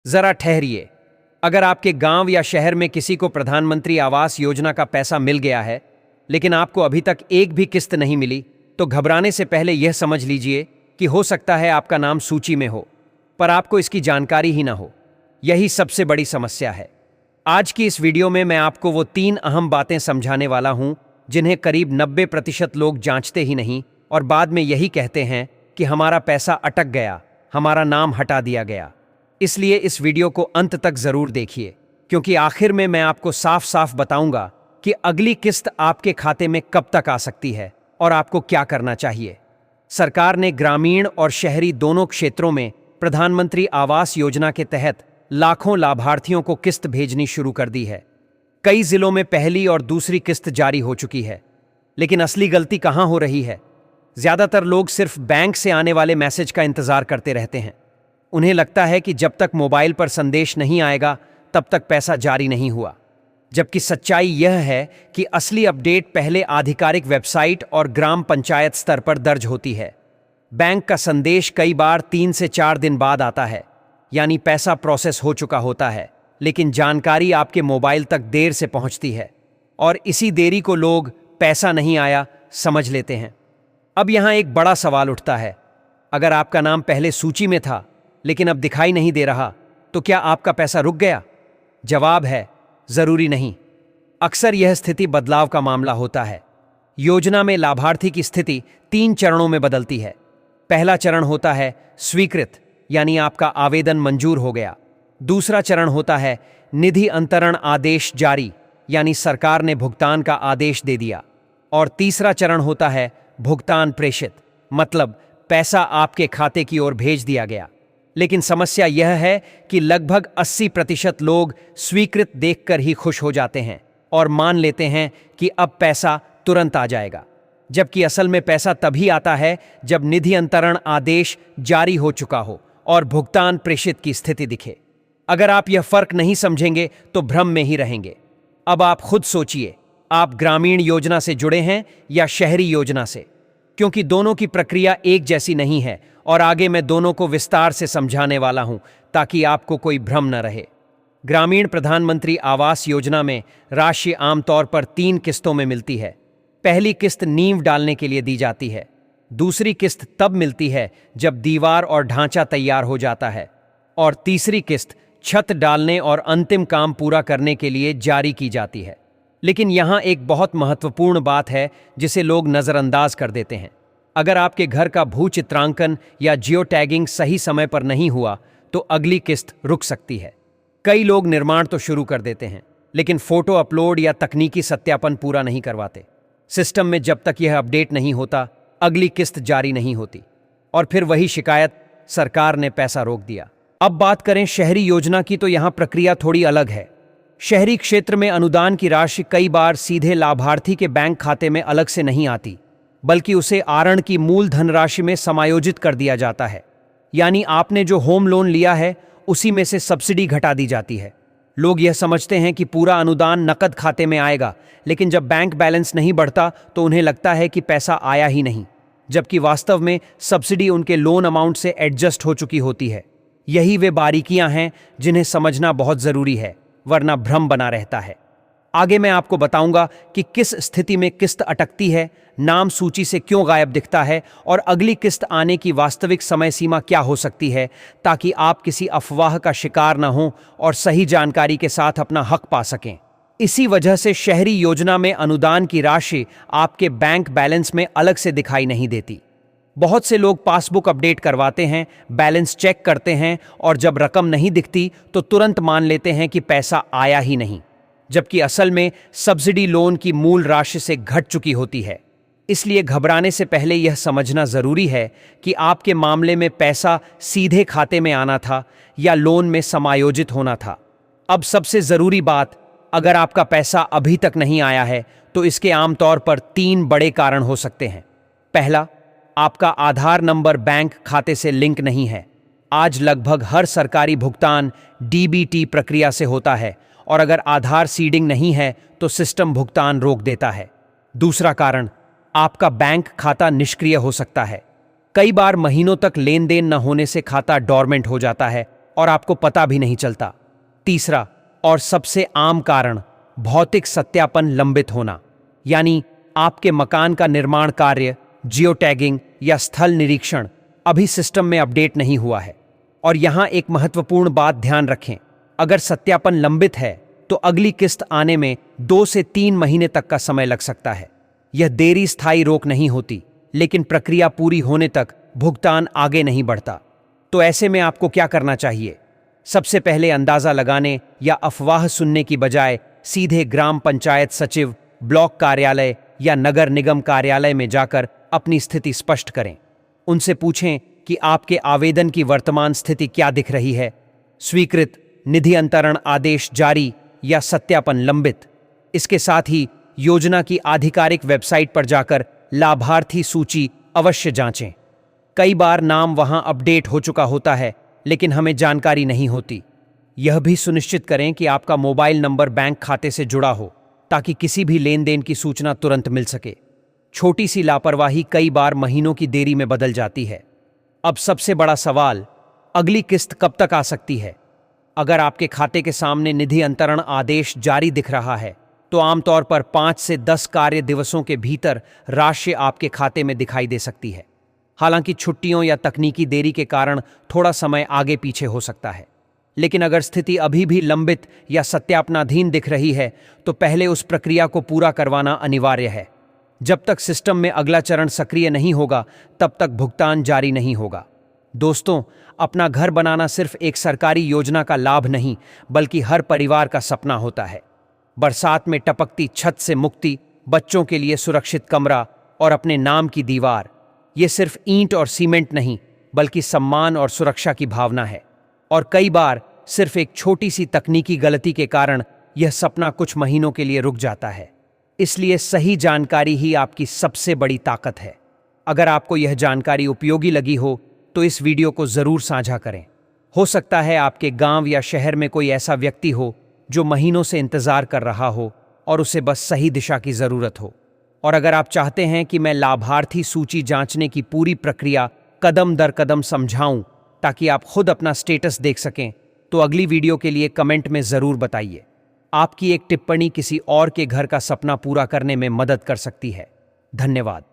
जरा ठहरिए। अगर आपके गांव या शहर में किसी को प्रधानमंत्री आवास योजना का पैसा मिल गया है, लेकिन आपको अभी तक एक भी किस्त नहीं मिली, तो घबराने से पहले यह समझ लीजिए कि हो सकता है आपका नाम सूची में हो, पर आपको इसकी जानकारी ही ना हो। यही सबसे बड़ी समस्या है। आज की इस वीडियो में मैं आपको वो 3 अहम बातें समझाने वाला हूं जिन्हें करीब 90% लोग जांचते ही नहीं और बाद में यही कहते हैं कि हमारा पैसा अटक गया, हमारा नाम हटा दिया गया। इसलिए इस वीडियो को अंत तक जरूर देखिए, क्योंकि आखिर में मैं आपको साफ साफ बताऊंगा कि अगली किस्त आपके खाते में कब तक आ सकती है और आपको क्या करना चाहिए। सरकार ने ग्रामीण और शहरी दोनों क्षेत्रों में प्रधानमंत्री आवास योजना के तहत लाखों लाभार्थियों को किस्त भेजनी शुरू कर दी है। कई जिलों में पहली और दूसरी किस्त जारी हो चुकी है। लेकिन असली गलती कहां हो रही है? ज्यादातर लोग सिर्फ बैंक से आने वाले मैसेज का इंतजार करते रहते हैं। उन्हें लगता है कि जब तक मोबाइल पर संदेश नहीं आएगा तब तक पैसा जारी नहीं हुआ, जबकि सच्चाई यह है कि असली अपडेट पहले आधिकारिक वेबसाइट और ग्राम पंचायत स्तर पर दर्ज होती है। बैंक का संदेश कई बार 3 से 4 दिन बाद आता है, यानी पैसा प्रोसेस हो चुका होता है, लेकिन जानकारी आपके मोबाइल तक देर से पहुंचती है और इसी देरी को लोग पैसा नहीं आया समझ लेते हैं। अब यहां एक बड़ा सवाल उठता है, अगर आपका नाम पहले सूची में था लेकिन अब दिखाई नहीं दे रहा, तो क्या आपका पैसा रुक गया? जवाब है, जरूरी नहीं। अक्सर यह स्थिति बदलाव का मामला होता है। योजना में लाभार्थी की स्थिति 3 चरणों में बदलती है। पहला चरण होता है स्वीकृत, यानी आपका आवेदन मंजूर हो गया। दूसरा चरण होता है निधि अंतरण आदेश जारी, यानी सरकार ने भुगतान का आदेश दे दिया। और तीसरा चरण होता है भुगतान प्रेषित, मतलब पैसा आपके खाते की ओर भेज दिया गया। लेकिन समस्या यह है कि लगभग 80% लोग स्वीकृत देखकर ही खुश हो जाते हैं और मान लेते हैं कि अब पैसा तुरंत आ जाएगा, जबकि असल में पैसा तभी आता है जब निधि अंतरण आदेश जारी हो चुका हो और भुगतान प्रेषित की स्थिति दिखे। अगर आप यह फर्क नहीं समझेंगे तो भ्रम में ही रहेंगे। अब आप खुद सोचिए, आप ग्रामीण योजना से जुड़े हैं या शहरी योजना से, क्योंकि दोनों की प्रक्रिया एक जैसी नहीं है और आगे मैं दोनों को विस्तार से समझाने वाला हूं ताकि आपको कोई भ्रम न रहे। ग्रामीण प्रधानमंत्री आवास योजना में राशि आमतौर पर 3 किस्तों में मिलती है। पहली किस्त नींव डालने के लिए दी जाती है। दूसरी किस्त तब मिलती है जब दीवार और ढांचा तैयार हो जाता है, और तीसरी किस्त छत डालने और अंतिम काम पूरा करने के लिए जारी की जाती है। लेकिन यहां एक बहुत महत्वपूर्ण बात है जिसे लोग नजरअंदाज कर देते हैं। अगर आपके घर का भू चित्रांकन या जियो टैगिंग सही समय पर नहीं हुआ तो अगली किस्त रुक सकती है। कई लोग निर्माण तो शुरू कर देते हैं, लेकिन फोटो अपलोड या तकनीकी सत्यापन पूरा नहीं करवाते। सिस्टम में जब तक यह अपडेट नहीं होता, अगली किस्त जारी नहीं होती, और फिर वही शिकायत, सरकार ने पैसा रोक दिया। अब बात करें शहरी योजना की, तो यहां प्रक्रिया थोड़ी अलग है। शहरी क्षेत्र में अनुदान की राशि कई बार सीधे लाभार्थी के बैंक खाते में अलग से नहीं आती, बल्कि उसे आरण की मूल धनराशि में समायोजित कर दिया जाता है। यानी आपने जो होम लोन लिया है उसी में से सब्सिडी घटा दी जाती है। लोग यह समझते हैं कि पूरा अनुदान नकद खाते में आएगा, लेकिन जब बैंक बैलेंस नहीं बढ़ता तो उन्हें लगता है कि पैसा आया ही नहीं, जबकि वास्तव में सब्सिडी उनके लोन अमाउंट से एडजस्ट हो चुकी होती है। यही वे बारीकियां हैं जिन्हें समझना बहुत जरूरी है, वरना भ्रम बना रहता है। आगे मैं आपको बताऊंगा कि किस स्थिति में किस्त अटकती है, नाम सूची से क्यों गायब दिखता है और अगली किस्त आने की वास्तविक समय सीमा क्या हो सकती है, ताकि आप किसी अफवाह का शिकार न हों और सही जानकारी के साथ अपना हक पा सकें। इसी वजह से शहरी योजना में अनुदान की राशि आपके बैंक बैलेंस में अलग से दिखाई नहीं देती। बहुत से लोग पासबुक अपडेट करवाते हैं, बैलेंस चेक करते हैं और जब रकम नहीं दिखती तो तुरंत मान लेते हैं कि पैसा आया ही नहीं, जबकि असल में सब्सिडी लोन की मूल राशि से घट चुकी होती है। इसलिए घबराने से पहले यह समझना जरूरी है कि आपके मामले में पैसा सीधे खाते में आना था या लोन में समायोजित होना था। अब सबसे जरूरी बात, अगर आपका पैसा अभी तक नहीं आया है तो इसके आमतौर पर 3 बड़े कारण हो सकते हैं। पहला, आपका आधार नंबर बैंक खाते से लिंक नहीं है। आज लगभग हर सरकारी भुगतान डीबीटी प्रक्रिया से होता है, और अगर आधार सीडिंग नहीं है तो सिस्टम भुगतान रोक देता है। दूसरा कारण, आपका बैंक खाता निष्क्रिय हो सकता है। कई बार महीनों तक लेन देन न होने से खाता डोरमेंट हो जाता है और आपको पता भी नहीं चलता। तीसरा और सबसे आम कारण, भौतिक सत्यापन लंबित होना, यानी आपके मकान का निर्माण कार्य, जियो टैगिंग या स्थल निरीक्षण अभी सिस्टम में अपडेट नहीं हुआ है। और यहां एक महत्वपूर्ण बात ध्यान रखें, अगर सत्यापन लंबित है तो अगली किस्त आने में 2 से 3 महीने तक का समय लग सकता है। यह देरी स्थायी रोक नहीं होती, लेकिन प्रक्रिया पूरी होने तक भुगतान आगे नहीं बढ़ता। तो ऐसे में आपको क्या करना चाहिए? सबसे पहले अंदाजा लगाने या अफवाह सुनने की बजाय सीधे ग्राम पंचायत सचिव, ब्लॉक कार्यालय या नगर निगम कार्यालय में जाकर अपनी स्थिति स्पष्ट करें। उनसे पूछें कि आपके आवेदन की वर्तमान स्थिति क्या दिख रही है, स्वीकृत, निधि अंतरण आदेश जारी या सत्यापन लंबित। इसके साथ ही योजना की आधिकारिक वेबसाइट पर जाकर लाभार्थी सूची अवश्य जांचें। कई बार नाम वहां अपडेट हो चुका होता है, लेकिन हमें जानकारी नहीं होती। यह भी सुनिश्चित करें कि आपका मोबाइल नंबर बैंक खाते से जुड़ा हो, ताकि किसी भी लेन देन की सूचना तुरंत मिल सके। छोटी सी लापरवाही कई बार महीनों की देरी में बदल जाती है। अब सबसे बड़ा सवाल, अगली किस्त कब तक आ सकती है? अगर आपके खाते के सामने निधि अंतरण आदेश जारी दिख रहा है, तो आमतौर पर 5 से 10 कार्य दिवसों के भीतर राशि आपके खाते में दिखाई दे सकती है। हालांकि छुट्टियों या तकनीकी देरी के कारण थोड़ा समय आगे पीछे हो सकता है, लेकिन अगर स्थिति अभी भी लंबित या सत्यापनाधीन दिख रही है, तो पहले उस प्रक्रिया को पूरा करवाना अनिवार्य है। जब तक सिस्टम में अगला चरण सक्रिय नहीं होगा, तब तक भुगतान जारी नहीं होगा। दोस्तों, अपना घर बनाना सिर्फ एक सरकारी योजना का लाभ नहीं, बल्कि हर परिवार का सपना होता है। बरसात में टपकती छत से मुक्ति, बच्चों के लिए सुरक्षित कमरा और अपने नाम की दीवार, ये सिर्फ ईंट और सीमेंट नहीं, बल्कि सम्मान और सुरक्षा की भावना है। और कई बार सिर्फ एक छोटी सी तकनीकी गलती के कारण यह सपना कुछ महीनों के लिए रुक जाता है। इसलिए सही जानकारी ही आपकी सबसे बड़ी ताकत है। अगर आपको यह जानकारी उपयोगी लगी हो, तो इस वीडियो को जरूर साझा करें। हो सकता है आपके गांव या शहर में कोई ऐसा व्यक्ति हो जो महीनों से इंतजार कर रहा हो और उसे बस सही दिशा की जरूरत हो। और अगर आप चाहते हैं कि मैं लाभार्थी सूची जांचने की पूरी प्रक्रिया कदम दर कदम समझाऊं, ताकि आप खुद अपना स्टेटस देख सकें, तो अगली वीडियो के लिए कमेंट में जरूर बताइए। आपकी एक टिप्पणी किसी और के घर का सपना पूरा करने में मदद कर सकती है। धन्यवाद।